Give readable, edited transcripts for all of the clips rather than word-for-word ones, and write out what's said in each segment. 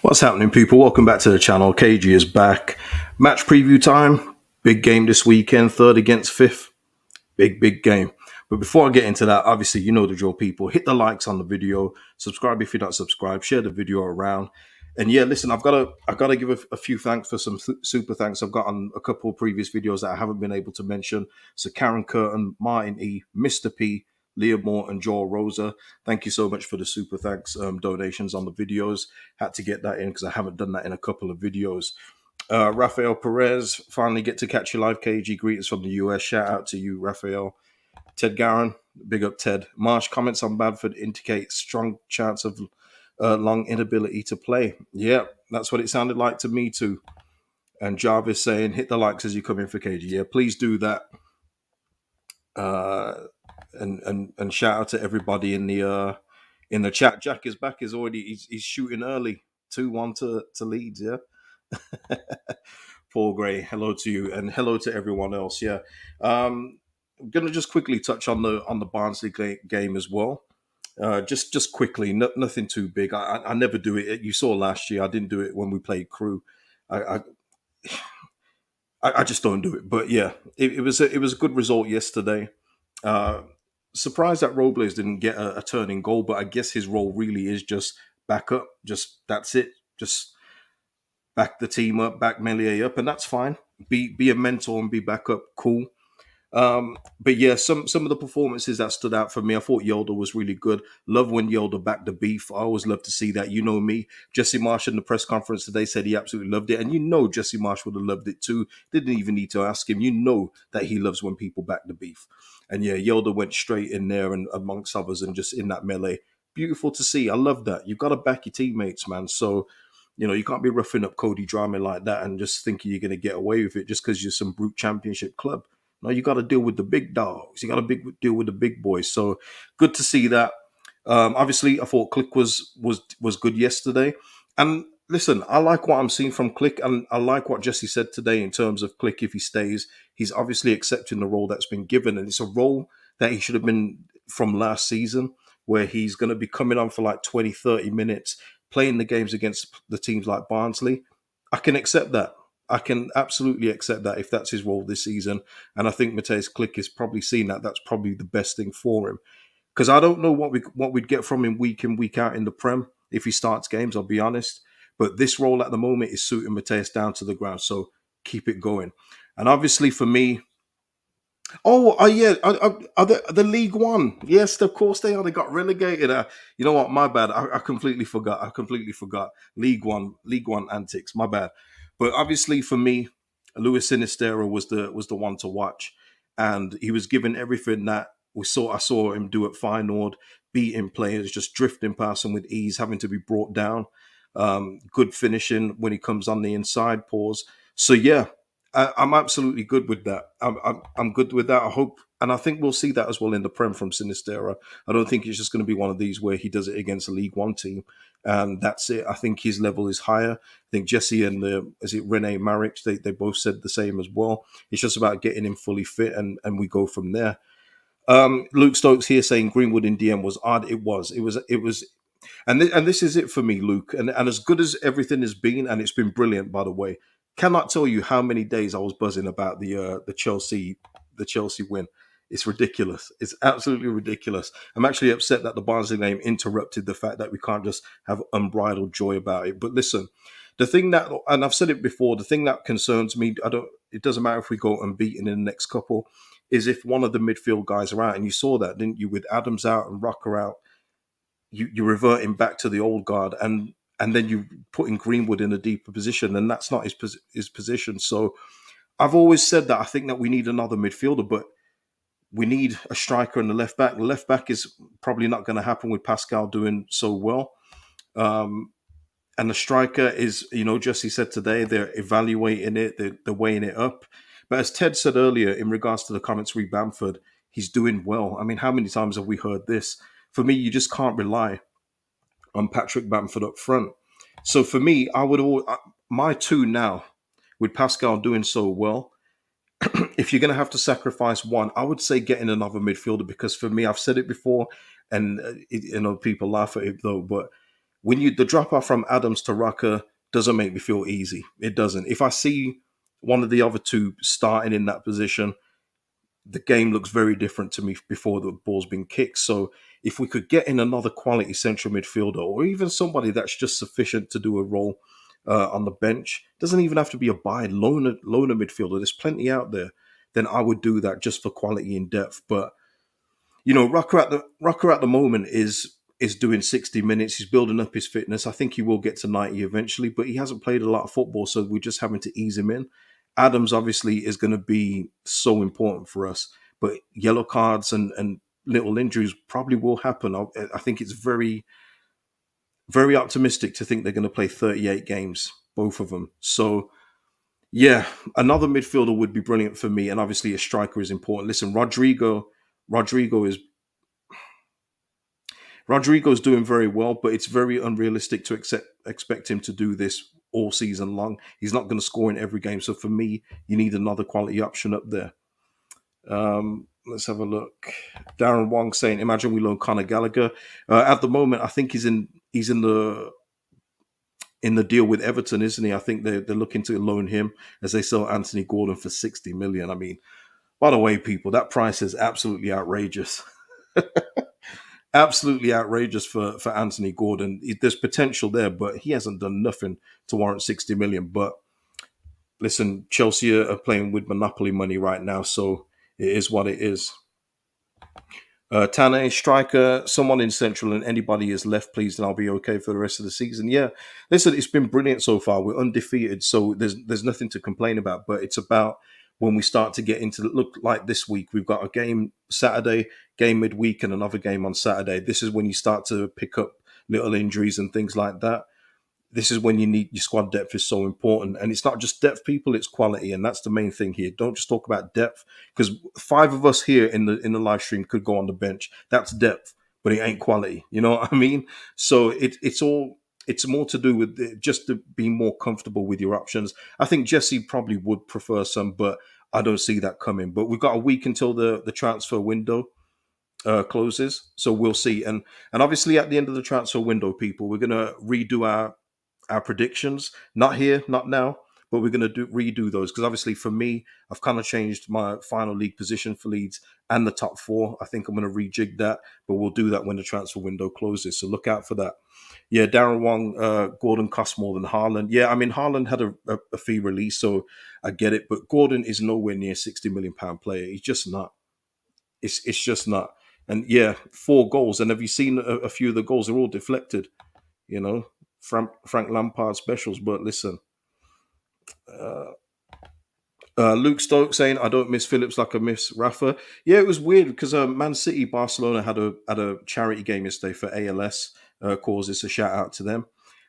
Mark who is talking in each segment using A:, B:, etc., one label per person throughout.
A: What's happening, people? Welcome back to the channel. KG is back. Match preview time. Big game this weekend. Third against fifth. Big game. But before I get into that, obviously, you know the drill, people. Hit the likes on the video. Subscribe if you're not subscribed. Share the video around. And yeah, listen, I've got to give a few thanks for some super thanks I've got on a couple of previous videos that I haven't been able to mention. So Karen Curtin, Martin E, Mr. P, Leah Moore, and Joel Rosa. Thank you so much for the super thanks donations on the videos. Had to get that in because I haven't done that in a couple of videos. Rafael Perez, finally get to catch you live. KG, greetings from the US. Shout out to you, Rafael. Ted Garron, big up Ted. Marsh, comments on Badford indicate strong chance of long inability to play. Yeah, that's what it sounded like to me too. And Jarvis saying, hit the likes as you come in for KG. Yeah, please do that. And shout out to everybody in the chat. Jack is back. He's shooting early. 2-1 to Leeds. Yeah. Paul Gray, hello to you, and hello to everyone else. Yeah. I'm gonna just quickly touch on the Barnsley game as well. Just quickly, nothing too big. I never do it. You saw last year. I didn't do it when we played Crew. I just don't do it. But yeah, it was a good result yesterday. Surprised that Robles didn't get a turning goal, but I guess his role really is just back up. Just that's it. Just back the team up, back Melier up, and that's fine. Be a mentor and be back up. Cool. But yeah, some of the performances that stood out for me, I thought Yolder was really good. Love when Yolder backed the beef. I always love to see that. You know me. Jesse Marsh in the press conference today said he absolutely loved it. And you know Jesse Marsh would have loved it too. Didn't even need to ask him. You know that he loves when people back the beef. And yeah, Yolder went straight in there and amongst others and just in that melee. Beautiful to see. I love that. You've got to back your teammates, man. So, you know, you can't be roughing up Cody Drama like that and just thinking you're going to get away with it just because you're some brute championship club. No, you got to deal with the big dogs. You got to deal with the big boys. So good to see that. Obviously, I thought Click was good yesterday. And listen, I like what I'm seeing from Click, and I like what Jesse said today in terms of Click. If he stays, he's obviously accepting the role that's been given, and it's a role that he should have been from last season, where he's going to be coming on for like 20, 30 minutes, playing the games against the teams like Barnsley. I can accept that. I can absolutely accept that if that's his role this season. And I think Mateusz Klich has probably seen that. That's probably the best thing for him. Because I don't know what we'd get from him week in, week out in the Prem if he starts games, I'll be honest. But this role at the moment is suiting Mateusz down to the ground. So keep it going. And obviously for me, yeah, the League One. Yes, of course they are. They got relegated. You know what? My bad. I completely forgot. League One antics. My bad. But obviously for me, Louis Sinisterra was the one to watch, and he was given everything that I saw him do at Feyenoord, beating players, just drifting past them with ease, having to be brought down. Good finishing when he comes on the inside, pause. So yeah, I'm absolutely good with that. I'm good with that. I hope, and I think we'll see that as well in the Prem from Sinisterra. I don't think it's just going to be one of these where he does it against a League One team, and that's it. I think his level is higher. I think Jesse and Rene Maric, they both said the same as well. It's just about getting him fully fit, and we go from there. Luke Stokes here saying Greenwood in DM was odd. It was, and this is it for me, Luke. And as good as everything has been, and it's been brilliant, by the way. Cannot tell you how many days I was buzzing about the Chelsea win. It's ridiculous. It's absolutely ridiculous. I'm actually upset that the Barnsley game interrupted the fact that we can't just have unbridled joy about it. But listen, the thing that, and I've said it before, the thing that concerns me, it doesn't matter if we go unbeaten in the next couple, is if one of the midfield guys are out. And you saw that, didn't you, with Adams out and Rocker out, you're reverting back to the old guard, and then you putting Greenwood in a deeper position, and that's not his position. So I've always said that I think that we need another midfielder, but we need a striker and a left back. The left back is probably not going to happen with Pascal doing so well. And the striker is, Jesse said today, they're evaluating it, they're weighing it up. But as Ted said earlier, in regards to the commentary, Bamford, he's doing well. I mean, how many times have we heard this? For me, you just can't rely on Patrick Bamford up front. So for me, my two now, with Pascal doing so well, if you're going to have to sacrifice one, I would say getting another midfielder, because for me, I've said it before, and people laugh at it though, but when you the drop off from Adams to Rucker doesn't make me feel easy. It doesn't. If I see one of the other two starting in that position, the game looks very different to me before the ball's been kicked. So if we could get in another quality central midfielder, or even somebody that's just sufficient to do a role on the bench, doesn't even have to be a buy loaner midfielder. There's plenty out there. Then I would do that just for quality and depth. But Rucker at the moment is doing 60 minutes. He's building up his fitness. I think he will get to 90 eventually, but he hasn't played a lot of football, so we're just having to ease him in. Adams obviously is going to be so important for us, but yellow cards and little injuries probably will happen. I think it's very, very optimistic to think they're going to play 38 games, both of them. So yeah, another midfielder would be brilliant for me, and obviously a striker is important. Listen, Rodrigo is Rodrigo's doing very well, but it's very unrealistic to expect him to do this all season long. He's not going to score in every game. So for me, you need another quality option up there. Let's have a look. Darren Wong saying, "Imagine we loan Conor Gallagher." At the moment, I think he's in the deal with Everton, isn't he? I think they're looking to loan him as they sell Anthony Gordon for 60 million. I mean, by the way, people, that price is absolutely outrageous. Absolutely outrageous for Anthony Gordon. There's potential there, but he hasn't done nothing to warrant 60 million. But listen, Chelsea are playing with monopoly money right now, so it is what it is. Tane, striker, someone in central, and anybody is left, please, and I'll be okay for the rest of the season. Yeah, listen, it's been brilliant so far. We're undefeated, so there's nothing to complain about. But it's about when we start to get into look like this week. We've got a game Saturday, game midweek, and another game on Saturday. This is when you start to pick up little injuries and things like that. This is when you need your squad depth is so important, and it's not just depth, people, it's quality, and that's the main thing here. Don't just talk about depth, because five of us here in the live stream could go on the bench. That's depth, but it ain't quality. You know what I mean? So it's more to do with just to be more comfortable with your options. I think Jesse probably would prefer some, but I don't see that coming. But we've got a week until the transfer window closes, so we'll see. And obviously at the end of the transfer window, people, we're gonna redo our predictions. Not here, not now, but we're going to redo those because obviously for me, I've kind of changed my final league position for Leeds and the top four. I think I'm going to rejig that, but we'll do that when the transfer window closes. So look out for that. Yeah, Darren Wong, Gordon costs more than Haaland. Yeah, I mean Haaland had a fee release, so I get it, but Gordon is nowhere near £60 million player. He's just not. It's just not. And yeah, 4 goals. And have you seen a few of the goals? They're all deflected. You know, Frank Lampard specials. But listen, uh, Luke Stokes saying, "I don't miss Phillips like I miss Rafa." Yeah, it was weird because Man City, Barcelona had a charity game yesterday for ALS causes. A shout out to them.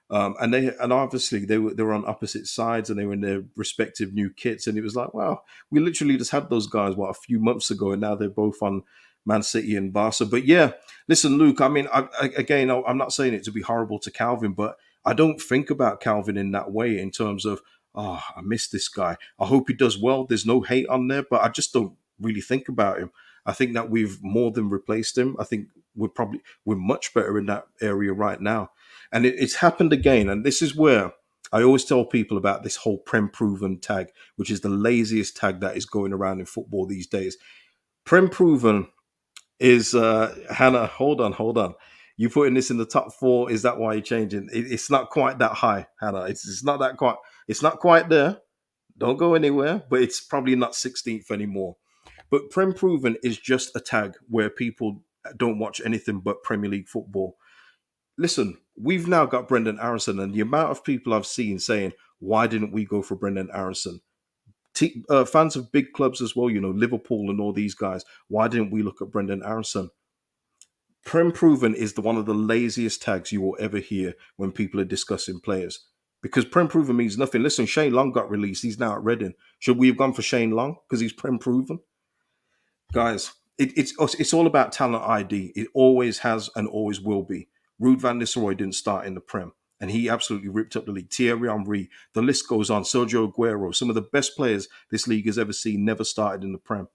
A: And obviously they were on opposite sides and they were in their respective new kits, and it was like, wow, we literally just had those guys a few months ago, and now they're both on Man City and Barca. But yeah, listen, Luke. I mean, again, I'm not saying it to be horrible to Calvin, but I don't think about Calvin in that way in terms of, oh, I miss this guy. I hope he does well. There's no hate on there, but I just don't really think about him. I think that we've more than replaced him. I think we're much better in that area right now. And it's happened again. And this is where I always tell people about this whole Prem Proven tag, which is the laziest tag that is going around in football these days. Prem Proven is Hannah. Hold on. You putting this in the top four? Is that why you're changing? It's not quite that high, Hannah. It's not that quite. It's not quite there. Don't go anywhere. But it's probably not 16th anymore. But Prem Proven is just a tag where people don't watch anything but Premier League football. Listen, we've now got Brendan Aronson, and the amount of people I've seen saying, "Why didn't we go for Brendan Aronson?" Fans of big clubs as well, Liverpool and all these guys. Why didn't we look at Brendan Aronson? Prem Proven is one of the laziest tags you will ever hear when people are discussing players. Because Prem Proven means nothing. Listen, Shane Long got released. He's now at Reading. Should we have gone for Shane Long because he's Prem Proven? Guys, it's all about talent ID. It always has and always will be. Ruud van Nistelrooy didn't start in the Prem, and he absolutely ripped up the league. Thierry Henry, the list goes on. Sergio Aguero, some of the best players this league has ever seen, never started in the Prem.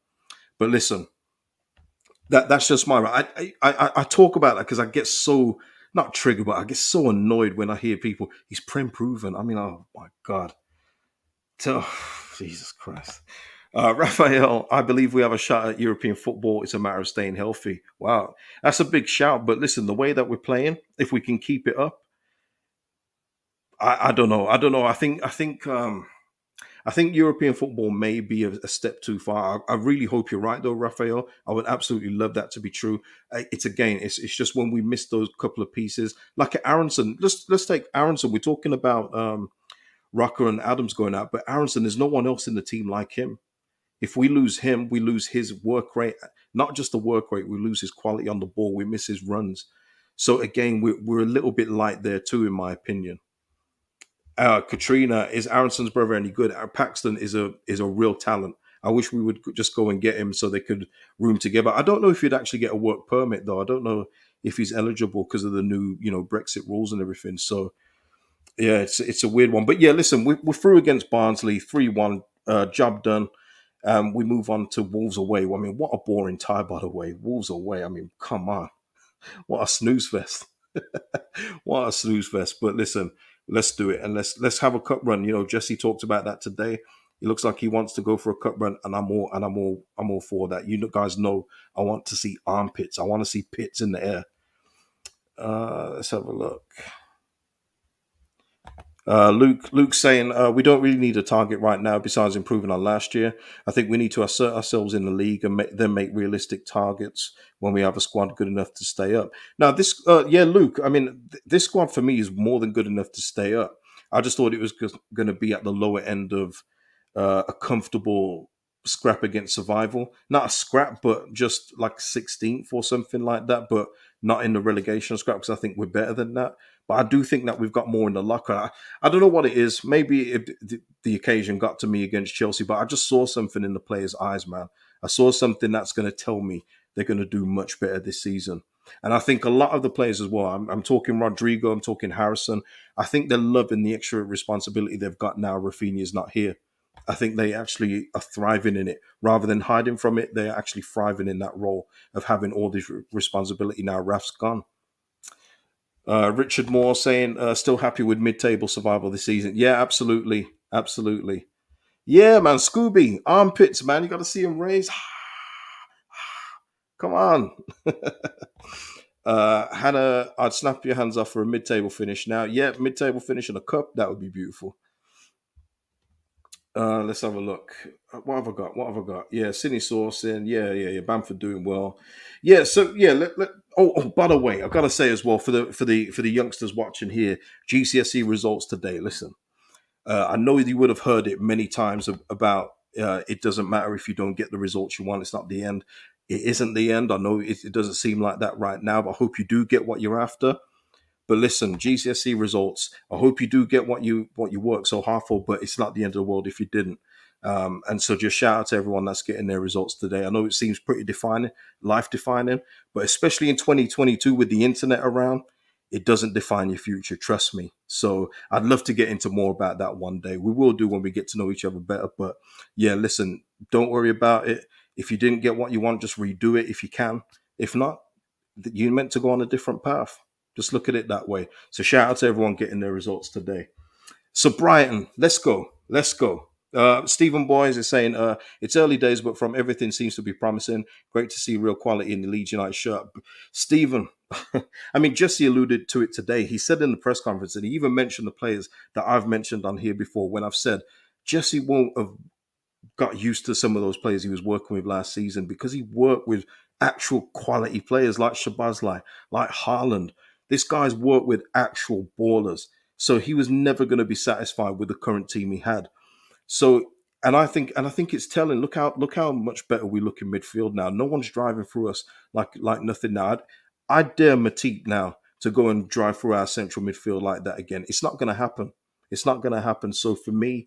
A: But listen, that's just my right. I talk about that because I get so not triggered, but I get so annoyed when I hear people, he's prem proven. I mean, oh my God. So, Jesus Christ. Raphael, I believe we have a shot at European football. It's a matter of staying healthy. Wow. That's a big shout. But listen, the way that we're playing, if we can keep it up, I don't know. I don't know. I think European football may be a step too far. I really hope you're right, though, Raphael. I would absolutely love that to be true. It's again, it's just when we miss those couple of pieces, like at Aronson. Let's take Aronson. We're talking about Rucker and Adams going out, but Aronson, there's no one else in the team like him. If we lose him, we lose his work rate. Not just the work rate, we lose his quality on the ball. We miss his runs. So again, we're a little bit light there too, in my opinion. Katrina, is Aronson's brother any good? Paxton is a real talent. I wish we would just go and get him so they could room together. I don't know if he'd actually get a work permit though. I don't know if he's eligible because of the new Brexit rules and everything. So yeah, it's a weird one. But yeah, listen, we're through against Barnsley 3-1. Job done. We move on to Wolves away. I mean, what a boring tie, by the way. Wolves away. I mean, come on, what a snooze fest. What a snooze fest. But listen, let's do it and let's have a cup run. Jesse talked about that today. It looks like he wants to go for a cup run, and I'm all for that. You guys know I want to see armpits. I want to see pits in the air. Let's have a look. Luke saying we don't really need a target right now besides improving on last year. I think we need to assert ourselves in the league and then make realistic targets when we have a squad good enough to stay up. Now, yeah, Luke, I mean, this squad for me is more than good enough to stay up. I just thought it was going to be at the lower end of a comfortable scrap against survival. Not a scrap, but just like 16th or something like that, but not in the relegation scrap because I think we're better than that. But I do think that we've got more in the locker. I don't know what it is. Maybe the occasion got to me against Chelsea, but I just saw something in the players' eyes, man. I saw something that's going to tell me they're going to do much better this season. And I think a lot of the players as well. I'm talking Rodrigo, I'm talking Harrison. I think they're loving the extra responsibility they've got now. Rafinha's not here. I think they actually are thriving in it rather than hiding from it. They're actually thriving in that role of having all this responsibility now. Raf's gone. Richard Moore saying, still happy with mid-table survival this season. Yeah, absolutely. Absolutely. Yeah, man. Scooby, armpits, man. You got to see him raise. Come on. Hannah, I'd snap your hands off for a mid-table finish now. Yeah, mid-table finish in a cup. That would be beautiful. Let's have a look. What have I got? What have I got? Yeah, Sydney Sauce in. Yeah. Bamford doing well. Yeah. So yeah. By the way, I've got to say as well for the youngsters watching here, GCSE results today. Listen, I know you would have heard it many times about. It doesn't matter if you don't get the results you want. It's not the end. It isn't the end. I know it doesn't seem like that right now, but I hope you do get what you're after. But listen, GCSE results. I hope you do get what you work so hard for. But it's not the end of the world if you didn't. And so just shout out to everyone that's getting their results today. I know it seems pretty defining, life defining, but especially in 2022 with the internet around, it doesn't define your future. Trust me. So I'd love to get into more about that one day. We will do when we get to know each other better. But yeah, listen, don't worry about it. If you didn't get what you want, just redo it if you can. If not, you're meant to go on a different path. Just look at it that way. So shout out to everyone getting their results today. So Brighton, let's go. Let's go. Stephen Boys is saying it's early days, but from everything seems to be promising. Great to see real quality in the Leeds United shirt. Stephen, I mean, Jesse alluded to it today. He said in the press conference, and he even mentioned the players that I've mentioned on here before when I've said Jesse won't have got used to some of those players he was working with last season because he worked with actual quality players like Shabazz, like Haaland. This guy's worked with actual ballers. So he was never going to be satisfied with the current team he had. So and I think it's telling. Look how much better we look in midfield now. No one's driving through us like nothing now. I dare Matip now to go and drive through our central midfield like that again. It's not going to happen. It's not going to happen. So for me,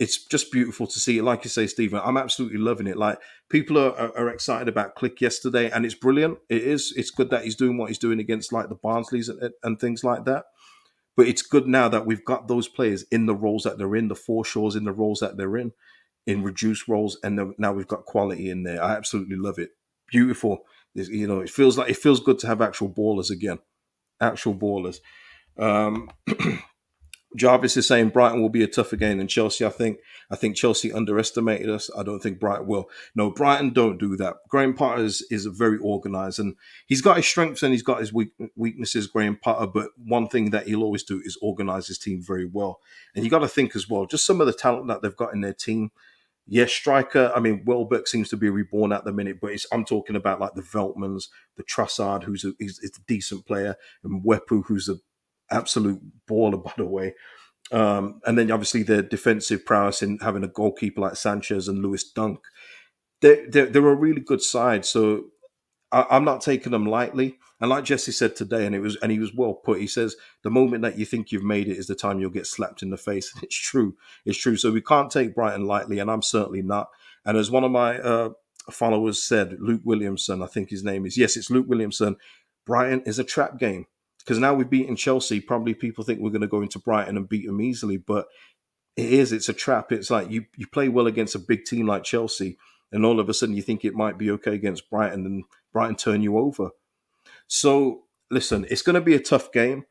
A: it's just beautiful to see it. Like you say, Stephen, I'm absolutely loving it. Like people are excited about Click yesterday, and it's brilliant. It is. It's good that he's doing what he's doing against like the Barnsleys and things like that. But it's good now that we've got those players in the roles that they're in, the Foreshores in the roles that they're in reduced roles, and now we've got quality in there. I absolutely love it. Beautiful. It feels good to have actual ballers again. Actual ballers. Um, Jarvis is saying Brighton will be a tougher game than Chelsea. I think Chelsea underestimated us. I don't think Brighton will. No, Brighton don't do that. Graham Potter is very organised, and he's got his strengths and he's got his weaknesses. Graham Potter, but one thing that he'll always do is organise his team very well. And you got to think as well, just some of the talent that they've got in their team. Yes, striker. I mean, Welbeck seems to be reborn at the minute, but I'm talking about like the Veltmans, the Trossard, is a decent player, and Wepu, who's a absolute baller, by the way. And then obviously their defensive prowess in having a goalkeeper like Sanchez and Lewis Dunk. They're a really good side. So I'm not taking them lightly. And like Jesse said today, and he was well put. He says the moment that you think you've made it is the time you'll get slapped in the face. It's true. It's true. So we can't take Brighton lightly, and I'm certainly not. And as one of my followers said, Luke Williamson, I think his name is. Yes, it's Luke Williamson. Brighton is a trap game because now we've beaten Chelsea. Probably people think we're going to go into Brighton and beat them easily, but it is. It's a trap. It's like you play well against a big team like Chelsea, and all of a sudden you think it might be okay against Brighton, and Brighton turn you over. So listen, it's going to be a tough game,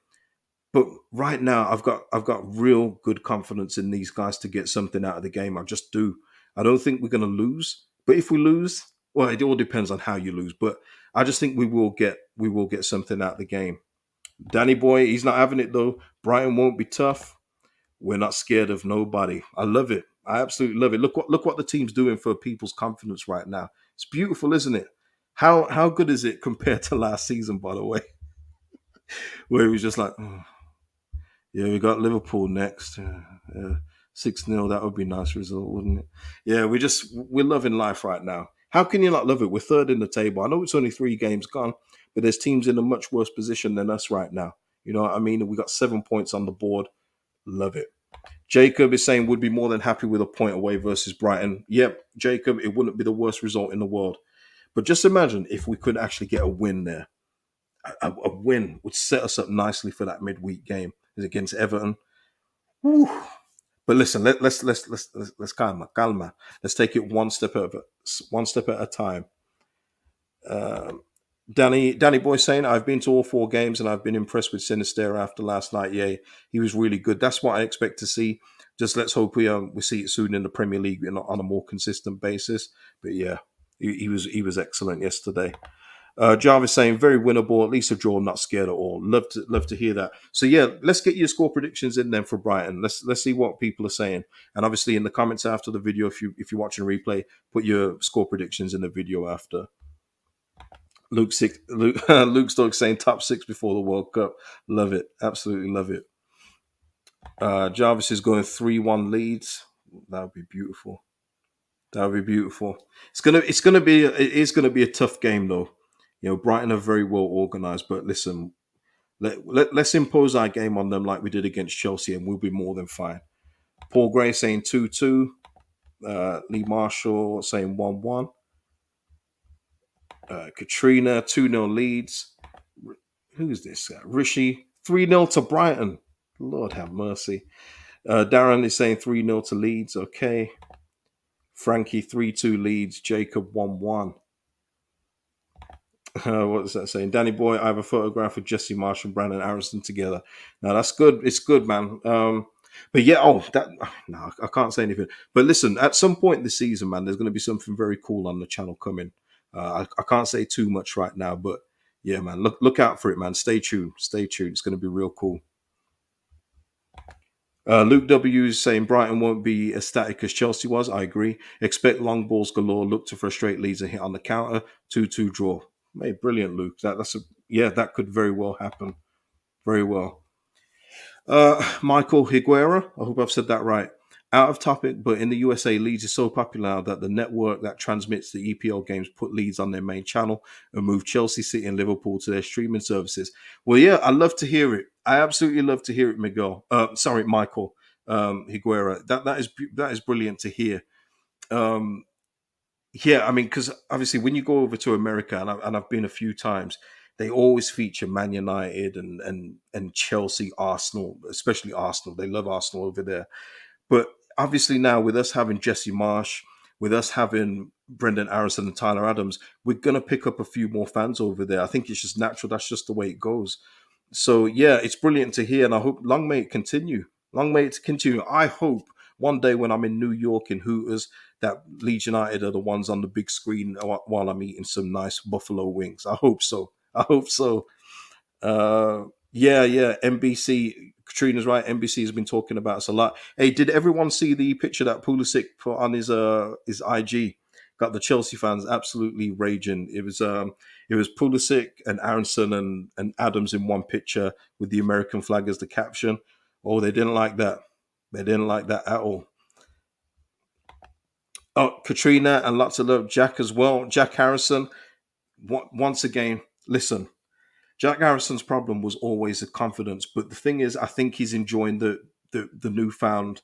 A: but right now I've got real good confidence in these guys to get something out of the game. I just do. I don't think we're going to lose, but if we lose, well, it all depends on how you lose. But I just think we will get something out of the game. Danny boy, he's not having it though. Brighton won't be tough. We're not scared of nobody. I love it. I absolutely love it. Look what the team's doing for people's confidence right now. It's beautiful, isn't it? How good is it compared to last season, by the way, where it was just like, oh, yeah, we got Liverpool next. 6-0, that would be a nice result, wouldn't it? Yeah, we're loving life right now. How can you not love it? We're third in the table. I know it's only 3 games gone, but there's teams in a much worse position than us right now. You know what I mean? We got 7 points on the board. Love it. Jacob is saying would be more than happy with a point away versus Brighton. Yep, Jacob, it wouldn't be the worst result in the world. But just imagine if we could actually get a win there. A win would set us up nicely for that midweek game against Everton. Whew. But listen, let's calma. Let's take it one step at a time. Um, Danny Boy saying I've been to all 4 games and I've been impressed with Sinisterra after last night. Yeah, he was really good. That's what I expect to see. Just let's hope we see it soon in the Premier League on a more consistent basis. But yeah, he was excellent yesterday. Jarvis saying very winnable, at least a draw, not scared at all. Love to hear that. So yeah, let's get your score predictions in then for Brighton. Let's see what people are saying, and obviously in the comments after the video, if you're watching a replay, put your score predictions in the video after. Luke Stokes saying top 6 before the World Cup. Love it, absolutely love it. Jarvis is going 3-1 Leeds. That would be beautiful. That would be beautiful. It is gonna be a tough game though. You know, Brighton are very well organised, but listen, let's impose our game on them like we did against Chelsea, and we'll be more than fine. Paul Gray saying 2-2. Lee Marshall saying 1-1. Katrina 2-0 Leeds. Who's this guy? Rishi 3-0 to Brighton. Lord have mercy. Darren is saying 3-0 to Leeds. Okay. Frankie 3-2 Leeds. Jacob 1-1. What is that saying? Danny Boy, I have a photograph of Jesse Marsh and Brandon Harrison together. Now that's good. It's good, man. But yeah, no, I can't say anything. But listen, at some point this season, man, there's going to be something very cool on the channel coming. I can't say too much right now, but yeah, man, look out for it, man. Stay tuned. Stay tuned. It's going to be real cool. Luke W is saying Brighton won't be as static as Chelsea was. I agree. Expect long balls galore. Look to frustrate Leeds and hit on the counter. 2-2 draw. Hey, brilliant, Luke. That could very well happen. Very well. Michael Higuera. I hope I've said that right. Out of topic, but in the USA, Leeds is so popular now that the network that transmits the EPL games put Leeds on their main channel and moved Chelsea, City, and Liverpool to their streaming services. Well, yeah, I love to hear it. I absolutely love to hear it, Miguel. Michael Higuera. That is brilliant to hear. Um, yeah, I mean, because obviously when you go over to America, and I've been a few times, they always feature Man United and Chelsea, Arsenal, especially Arsenal. They love Arsenal over there. But obviously now with us having Jesse Marsh, with us having Brendan Harrison and Tyler Adams, we're going to pick up a few more fans over there. I think it's just natural. That's just the way it goes. So yeah, it's brilliant to hear, and I hope long may it continue. Long may it continue. I hope one day when I'm in New York in Hooters that Leeds United are the ones on the big screen while I'm eating some nice buffalo wings. I hope so. I hope so. Yeah. NBC. Katrina's right. NBC has been talking about us a lot. Hey, did everyone see the picture that Pulisic put on his IG? Got the Chelsea fans absolutely raging. It was Pulisic and Aronson and Adams in one picture with the American flag as the caption. Oh, they didn't like that. They didn't like that at all. Oh, Katrina and lots of love. Jack as well. Jack Harrison. Once again, listen. Jack Harrison's problem was always the confidence, but the thing is, I think he's enjoying the newfound.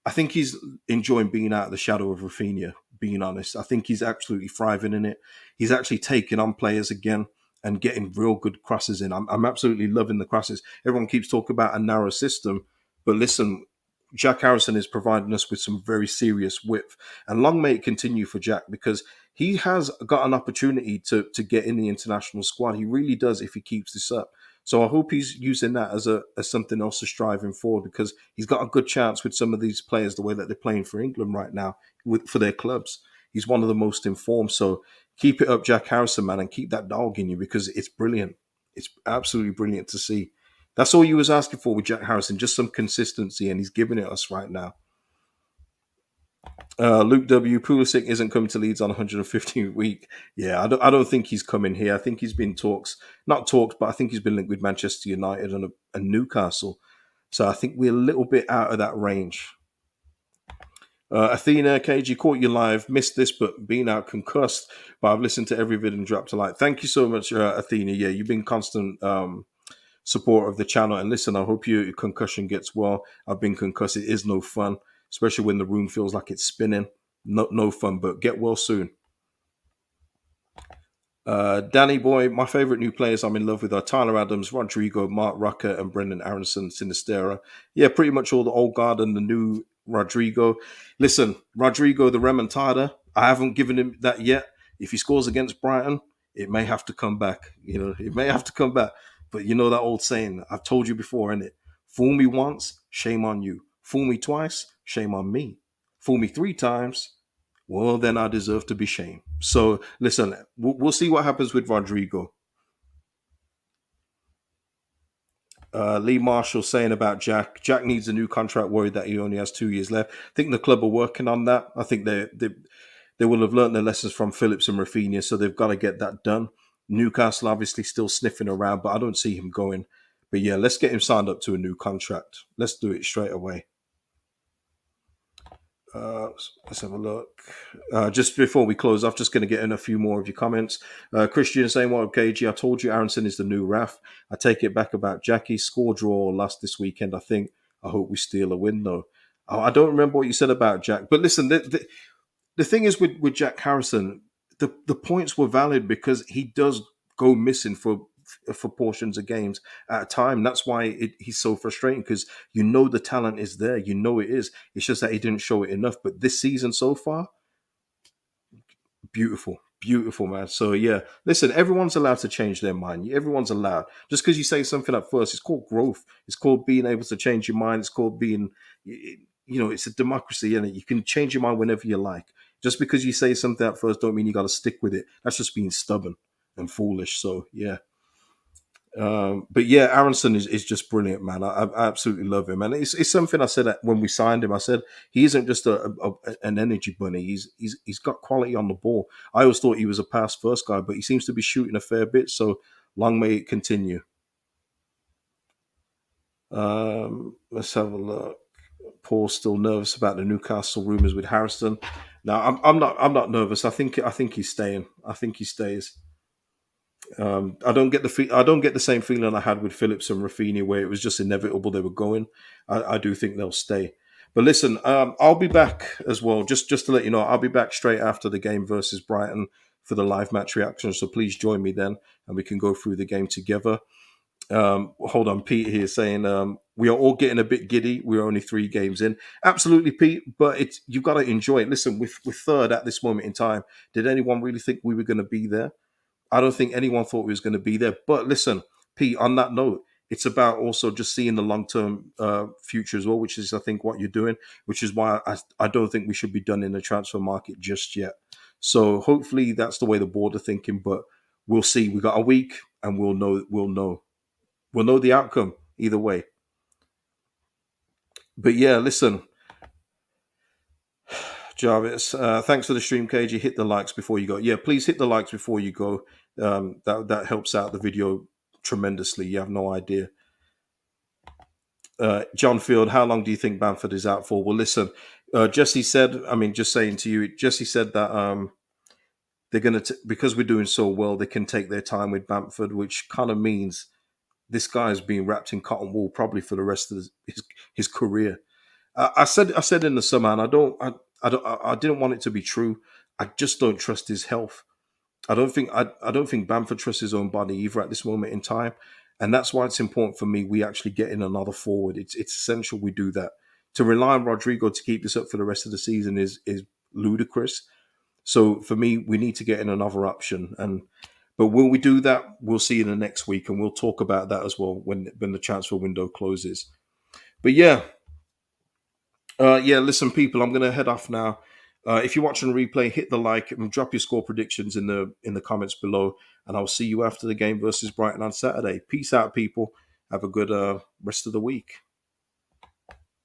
A: I think he's enjoying being out of the shadow of Rafinha. Being honest, I think he's absolutely thriving in it. He's actually taking on players again and getting real good crosses in. I'm absolutely loving the crosses. Everyone keeps talking about a narrow system, but listen, Jack Harrison is providing us with some very serious width, and long may it continue for Jack because he has got an opportunity to get in the international squad. He really does if he keeps this up. So I hope he's using that as something else to striving forward because he's got a good chance with some of these players the way that they're playing for England right now for their clubs. He's one of the most informed. So keep it up, Jack Harrison, man, and keep that dog in you because it's brilliant. It's absolutely brilliant to see. That's all you was asking for with Jack Harrison, just some consistency, and he's giving it us right now. Luke W. Pulisic isn't coming to Leeds on 115th week. Yeah, I don't think he's coming here. I think he's been not talks, but I think he's been linked with Manchester United and Newcastle. So I think we're a little bit out of that range. Athena, KG, caught you live. Missed this, but been out concussed. But I've listened to every vid and dropped a like. Thank you so much, Athena. Yeah, you've been constant support of the channel. And listen, I hope your concussion gets well. I've been concussed. It is no fun, especially when the room feels like it's spinning. No fun, but get well soon. Danny Boy, my favorite new players I'm in love with are Tyler Adams, Rodrigo, Mark Rucker, and Brendan Aronson, Sinisterra. Yeah, pretty much all the old guard and the new Rodrigo. Listen, Rodrigo, the remontada, I haven't given him that yet. If he scores against Brighton, it may have to come back. It may have to come back. But you know that old saying, I've told you before, innit? Fool me once, shame on you. Fool me twice, shame on me. Fool me three times, well, then I deserve to be shamed. So listen, we'll see what happens with Rodrigo. Lee Marshall saying about Jack. Jack needs a new contract. Worried that he only has 2 years left. I think the club are working on that. I think they will have learned their lessons from Phillips and Rafinha, so they've got to get that done. Newcastle obviously still sniffing around, but I don't see him going. But yeah, let's get him signed up to a new contract. Let's do it straight away. Let's have a look. Just before we close off, just going to get in a few more of your comments. Christian saying, "Well, KG, I told you Aronson is the new Raf. I take it back about Jackie. Score draw or lost this weekend. I think. I hope we steal a win though. Oh, I don't remember what you said about Jack, but listen, the thing is with Jack Harrison, the points were valid because he does go missing for portions of games at a time. That's why he's so frustrating because the talent is there. It is. It's just that he didn't show it enough. But this season so far, beautiful, beautiful, man. So yeah, listen, everyone's allowed to change their mind. Everyone's allowed. Just because you say something at first, it's called growth. It's called being able to change your mind. It's called being, it's a democracy, and you can change your mind whenever you like. Just because you say something at first, don't mean you got to stick with it. That's just being stubborn and foolish. So yeah. But yeah, Aronson is just brilliant, man. I absolutely love him, and it's something I said when we signed him. I said he isn't just an energy bunny. He's got quality on the ball. I always thought he was a pass first guy, but he seems to be shooting a fair bit. So long may it continue. Let's have a look. Paul's still nervous about the Newcastle rumours with Harrison. Now I'm not. I'm not nervous. I think he's staying. I think he stays. I don't get the same feeling I had with Phillips and Rafinha, where it was just inevitable they were going. I do think they'll stay. But listen, I'll be back as well. Just to let you know, I'll be back straight after the game versus Brighton for the live match reaction. So please join me then, and we can go through the game together. Hold on, Pete here saying we are all getting a bit giddy. We're only 3 games in. Absolutely, Pete. But you've got to enjoy it. Listen, with third at this moment in time, did anyone really think we were going to be there? I don't think anyone thought we was going to be there. But listen, Pete, on that note, It's about also just seeing the long term future as well, which is I think what you're doing, which is why I don't think we should be done in the transfer market just yet. So hopefully that's the way the board are thinking, but we'll see. We got a week, and we'll know the outcome either way. But yeah, listen, Jarvis, thanks for the stream, KG. Hit the likes before you go. Yeah, please hit the likes before you go. That helps out the video tremendously. You have no idea. John Field, how long do you think Bamford is out for? Well, listen, Jesse said. I mean, just saying to you, Jesse said that they're going to because we're doing so well, they can take their time with Bamford, which kind of means this guy is being wrapped in cotton wool probably for the rest of his career. I said in the summer, and I didn't want it to be true. I just don't trust his health. I don't think Bamford trusts his own body either at this moment in time, and that's why it's important for me we actually get in another forward. It's essential we do that. To rely on Rodrigo to keep this up for the rest of the season is ludicrous. So for me, we need to get in another option. And but will we do that? We'll see in the next week, and we'll talk about that as well when the transfer window closes. But yeah, yeah, listen, people, I'm going to head off now. If you're watching the replay, hit the like and drop your score predictions in the comments below, and I'll see you after the game versus Brighton on Saturday. Peace out, people. Have a good rest of the week.